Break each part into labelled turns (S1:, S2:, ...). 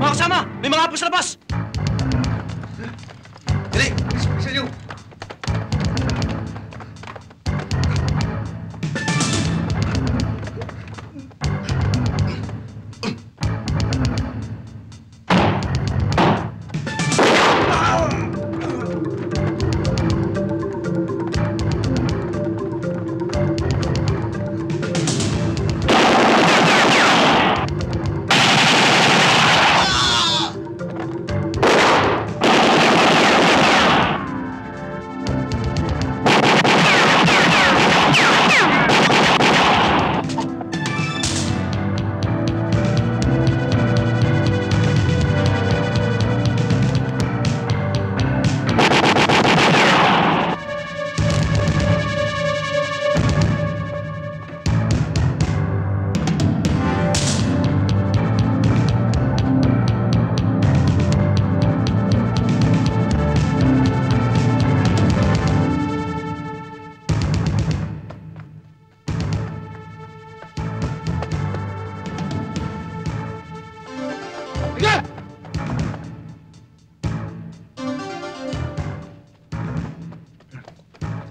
S1: Mga kasama! May mga apos sa labas!
S2: Dali! Bisa niyo!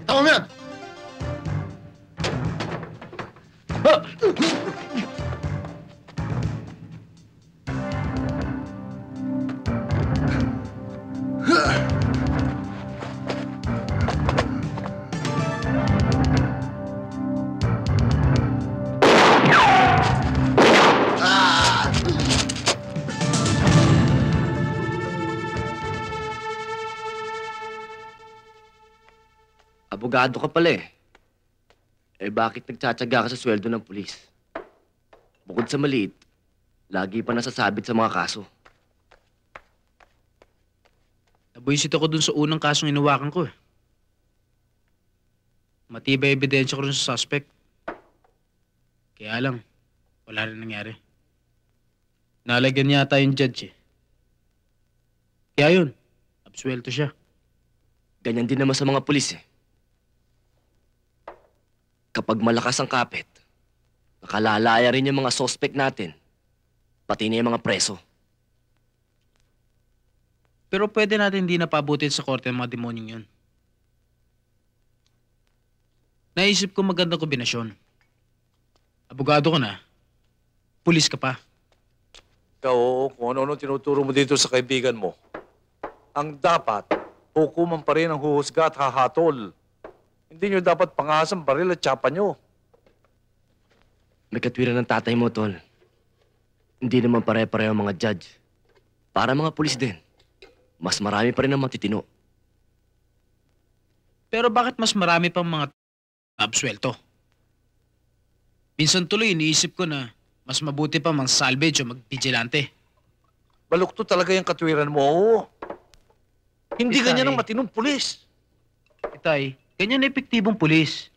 S2: Tama mo yan!
S1: Abogado ka pala eh. Eh bakit nagtsatsaga ka sa sweldo ng pulis? Bukod sa maliit, lagi pa nasasabit sa mga kaso.
S3: Nabuisit ako dun sa unang kasong inawakan ko eh. Matibay ebidensya ko rin sa suspect. Kaya lang, wala rin nangyari. Nalagyan yata yung judge eh. Kaya yun, absuelto siya.
S1: Ganyan din naman sa mga pulis eh. Kapag malakas ang kapit, nakalalaya rin yung mga suspect natin, pati na yung mga preso.
S3: Pero pwede natin hindi napabutin sa korte ang mga demonyong yun. Naisip ko magandang kombinasyon. Abogado ka na, pulis ka pa.
S4: Ikaw, oo, kung ano-ano tinuturo mo dito sa kaibigan mo. Ang dapat, hukuman pa rin ang huhusga at hahatol. Hindi nyo dapat pangasang baril at tsapa nyo.
S1: May katwiran ng tatay mo, tol. Hindi naman pare-pareho ang mga judge. Para mga pulis din. Mas marami pa rin ang matitino.
S3: Pero bakit mas marami pang mga absuelto? Minsan tuloy iniisip ko na mas mabuti pa mang-salvage o mag-vigilante.
S4: Balukto talaga yung katwiran mo. Hindi
S3: Itay.
S4: ganyan ang matinong pulis.
S3: Itay, ganyan na epektibong pulis.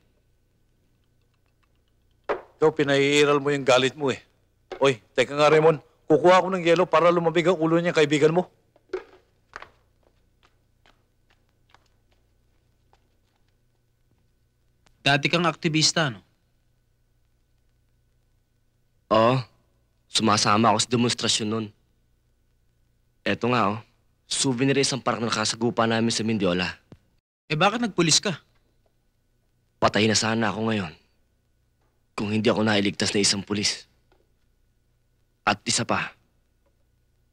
S4: Ikaw, pinaiiral mo yung galit mo eh. Oy, teka nga Raymond, kukuha ko ng yelo para lumabig ang ulo niya kaibigan mo.
S3: Dati kang aktivista, no?
S1: Oo, sumasama ako sa demonstrasyon nun. Eto nga, oh. Souvenir isang parang nakasagupa namin sa Mindiola.
S3: Eh bakit nagpulis ka?
S1: Patay na sana ako ngayon kung hindi ako nailigtas na isang pulis. At isa pa,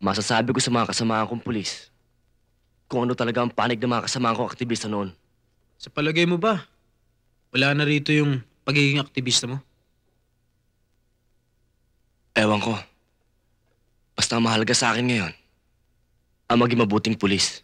S1: masasabi ko sa mga kasamahan kong pulis kung ano talaga ang panig ng mga kasamahan kong aktivista noon.
S3: Sa palagay mo ba, wala na rito yung pagiging aktivista mo?
S1: Ewan ko. Basta ang mahalaga sa akin ngayon, ang maging mabuting pulis.